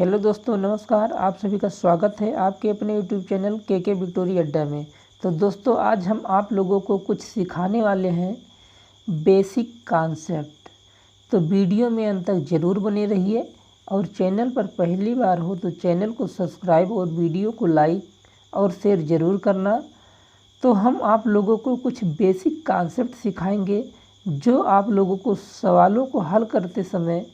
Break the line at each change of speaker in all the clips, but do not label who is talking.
Hello दोस्तों, नमस्कार। आप सभी का स्वागत है आपके अपने यूट्यूब चैनल के विक्टोरी अड्डा में। तो दोस्तों, आज हम आप लोगों को कुछ सिखाने वाले हैं बेसिक कॉन्सेप्ट। तो वीडियो में अंत तक ज़रूर बने रहिए और चैनल पर पहली बार हो तो चैनल को सब्सक्राइब और वीडियो को लाइक और शेयर ज़रूर करना। तो हम आप लोगों को कुछ बेसिक कॉन्सेप्ट सिखाएंगे जो आप लोगों को सवालों को हल करते समय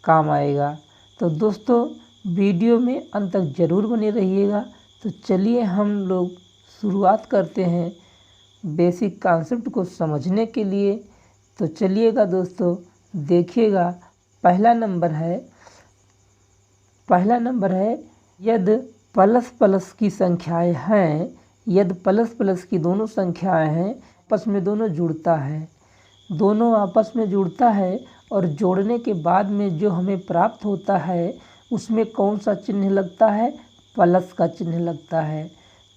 काम आएगा। तो दोस्तों, वीडियो में अंत तक ज़रूर बने रहिएगा। तो चलिए हम लोग शुरुआत करते हैं बेसिक कॉन्सेप्ट को समझने के लिए। तो चलिएगा दोस्तों, देखिएगा। पहला नंबर है यदि प्लस प्लस की संख्याएं हैं, यदि प्लस प्लस की दोनों संख्याएं हैं, आपस में दोनों आपस में जुड़ता है और जोड़ने के बाद में जो हमें प्राप्त होता है उसमें कौन सा चिन्ह लगता है? प्लस का चिन्ह लगता है।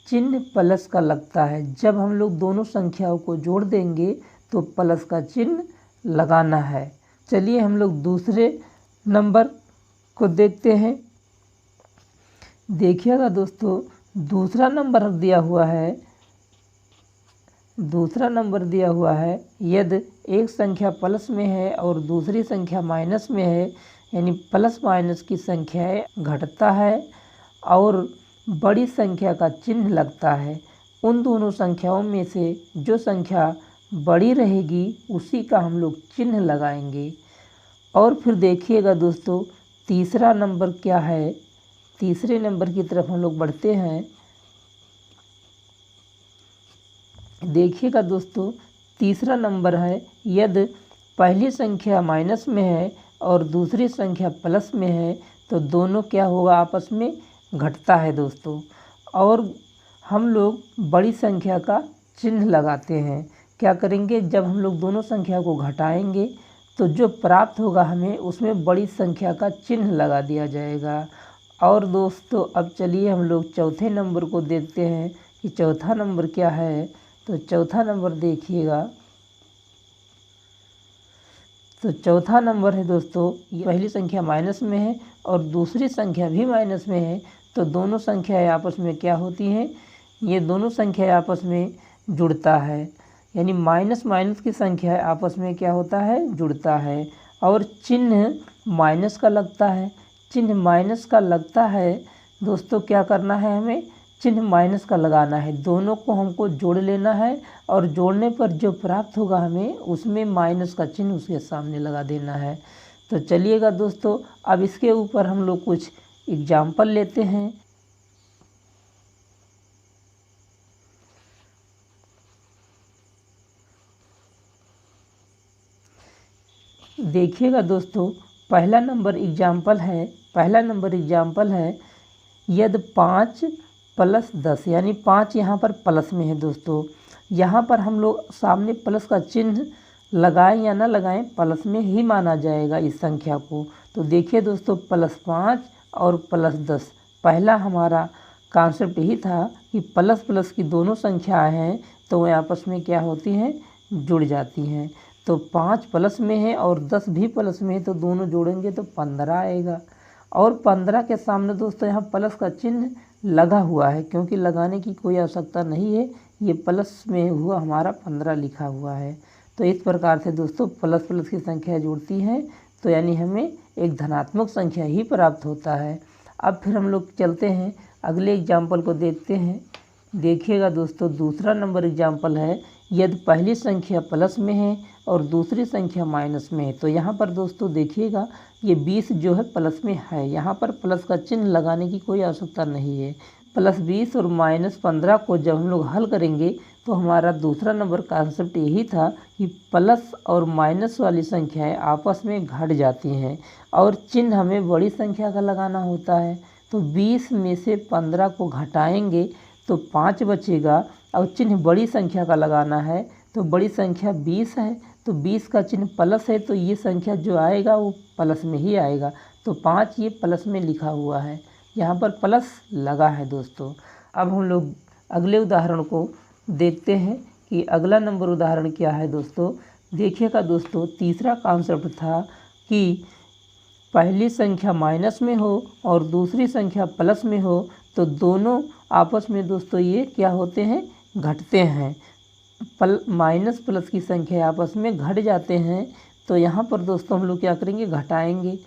चिन्ह प्लस का लगता है। जब हम लोग दोनों संख्याओं को जोड़ देंगे तो प्लस का चिन्ह लगाना है। चलिए हम लोग दूसरे नंबर को देखते हैं। देखिएगा दोस्तों, दूसरा नंबर दिया हुआ है यदि एक संख्या प्लस में है और दूसरी संख्या माइनस में है, यानी प्लस माइनस की संख्याएं घटता है और बड़ी संख्या का चिन्ह लगता है। उन दोनों संख्याओं में से जो संख्या बड़ी रहेगी उसी का हम लोग चिन्ह लगाएंगे। और फिर देखिएगा दोस्तों, तीसरा नंबर क्या है। तीसरे नंबर की तरफ हम लोग बढ़ते हैं। देखिएगा दोस्तों, तीसरा नंबर है यदि पहली संख्या माइनस में है और दूसरी संख्या प्लस में है तो दोनों क्या होगा? आपस में घटता है दोस्तों। और हम लोग बड़ी संख्या का चिन्ह लगाते हैं। क्या करेंगे? जब हम लोग दोनों संख्या को घटाएंगे तो जो प्राप्त होगा हमें उसमें बड़ी संख्या का चिन्ह लगा दिया जाएगा। और दोस्तों, अब चलिए हम लोग चौथे नंबर को देखते हैं कि चौथा नंबर क्या है। तो चौथा नंबर देखिएगा। तो चौथा नंबर है दोस्तों, ये पहली संख्या माइनस में है और दूसरी संख्या भी माइनस में है तो दोनों संख्याएं आपस में क्या होती हैं? ये दोनों संख्याएं आपस में जुड़ता है। यानी माइनस माइनस की संख्याएं आपस में क्या होता है? जुड़ता है। और चिन्ह माइनस का लगता है। चिन्ह माइनस का लगता है दोस्तों, क्या करना है हमें? चिन्ह माइनस का लगाना है। दोनों को हमको जोड़ लेना है और जोड़ने पर जो प्राप्त होगा हमें उसमें माइनस का चिन्ह उसके सामने लगा देना है। तो चलिएगा दोस्तों, अब इसके ऊपर हम लोग कुछ एग्जाम्पल लेते हैं। देखिएगा दोस्तों, पहला नंबर एग्जाम्पल है यदि 5 + 10, यानी 5 यहाँ पर प्लस में है दोस्तों। यहाँ पर हम लोग सामने प्लस का चिन्ह लगाएं या ना लगाएं, प्लस में ही माना जाएगा इस संख्या को। तो देखिए दोस्तों, +5 और +10, पहला हमारा कॉन्सेप्ट यही था कि प्लस प्लस की दोनों संख्याएं हैं तो वह आपस में क्या होती हैं? जुड़ जाती हैं। तो 5 प्लस में है और 10 भी प्लस में है तो दोनों जोड़ेंगे तो 15 आएगा। और 15 के सामने दोस्तों यहाँ प्लस का चिन्ह लगा हुआ है, क्योंकि लगाने की कोई आवश्यकता नहीं है, ये प्लस में हुआ हमारा 15 लिखा हुआ है। तो इस प्रकार से दोस्तों प्लस प्लस की संख्या जुड़ती हैं तो यानी हमें एक धनात्मक संख्या ही प्राप्त होता है। अब फिर हम लोग चलते हैं अगले एग्जाम्पल को देखते हैं। देखिएगा दोस्तों, दूसरा नंबर एग्जाम्पल है यदि पहली संख्या प्लस में है और दूसरी संख्या माइनस में है। तो यहाँ पर दोस्तों देखिएगा, ये 20 जो है प्लस में है, यहाँ पर प्लस का चिन्ह लगाने की कोई आवश्यकता नहीं है। +20 और -15 को जब हम लोग हल करेंगे तो हमारा दूसरा नंबर कॉन्सेप्ट यही था कि प्लस और माइनस वाली संख्याएं आपस में घट जाती हैं और चिन्ह हमें बड़ी संख्या का लगाना होता है। तो 20 में से 15 को घटाएंगे तो 5 बचेगा और चिन्ह बड़ी संख्या का लगाना है। तो बड़ी संख्या 20 है तो 20 का चिन्ह प्लस है तो ये संख्या जो आएगा वो प्लस में ही आएगा। तो 5 ये प्लस में लिखा हुआ है, यहाँ पर प्लस लगा है दोस्तों। अब हम लोग अगले उदाहरण को देखते हैं कि अगला नंबर उदाहरण क्या है दोस्तों। देखिएगा दोस्तों, तीसरा कॉन्सेप्ट था कि पहली संख्या माइनस में हो और दूसरी संख्या प्लस में हो तो दोनों आपस में दोस्तों ये क्या होते हैं, घटते हैं। माइनस प्लस की संख्या आपस में घट जाते हैं। तो यहाँ पर दोस्तों हम लोग क्या करेंगे, घटाएंगे।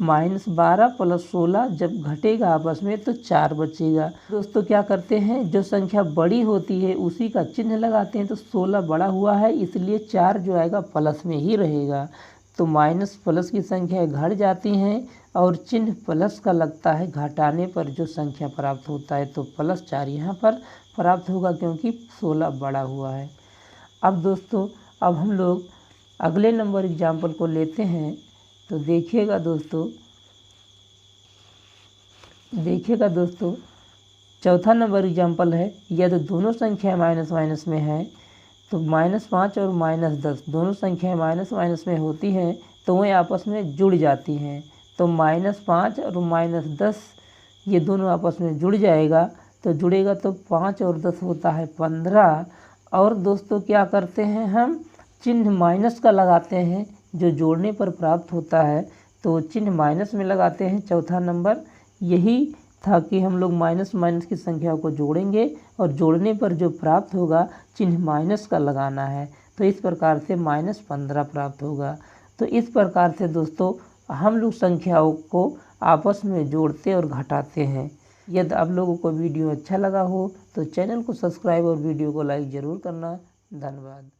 -12 + 16 जब घटेगा आपस में तो 4 बचेगा। दोस्तों क्या करते हैं, जो संख्या बड़ी होती है उसी का चिन्ह लगाते हैं। तो 16 बड़ा हुआ है इसलिए 4 जो आएगा प्लस में ही रहेगा। तो माइनस प्लस की संख्या घट जाती हैं और चिन्ह प्लस का लगता है। घटाने पर जो संख्या प्राप्त होता है तो +4 यहाँ पर प्राप्त होगा क्योंकि 16 बड़ा हुआ है। अब दोस्तों अब हम लोग अगले नंबर एग्जाम्पल को लेते हैं। तो देखिएगा दोस्तों चौथा नंबर एग्जाम्पल है, यदि दोनों संख्या माइनस माइनस में है तो -5 और -10 दोनों संख्याएं माइनस माइनस में होती हैं तो वे आपस में जुड़ जाती हैं। तो -5 और -10 ये दोनों आपस में जुड़ जाएगा। तो जुड़ेगा तो 5 और 10 होता है 15। और दोस्तों क्या करते हैं, हम चिन्ह माइनस का लगाते हैं जो जोड़ने पर प्राप्त होता है। तो चिन्ह माइनस में लगाते हैं। चौथा नंबर यही था कि हम लोग माइनस माइनस की संख्याओं को जोड़ेंगे और जोड़ने पर जो प्राप्त होगा चिन्ह माइनस का लगाना है। तो इस प्रकार से -15 प्राप्त होगा। तो इस प्रकार से दोस्तों हम लोग संख्याओं को आपस में जोड़ते और घटाते हैं। यदि आप लोगों को वीडियो अच्छा लगा हो तो चैनल को सब्सक्राइब और वीडियो को लाइक ज़रूर करना। धन्यवाद।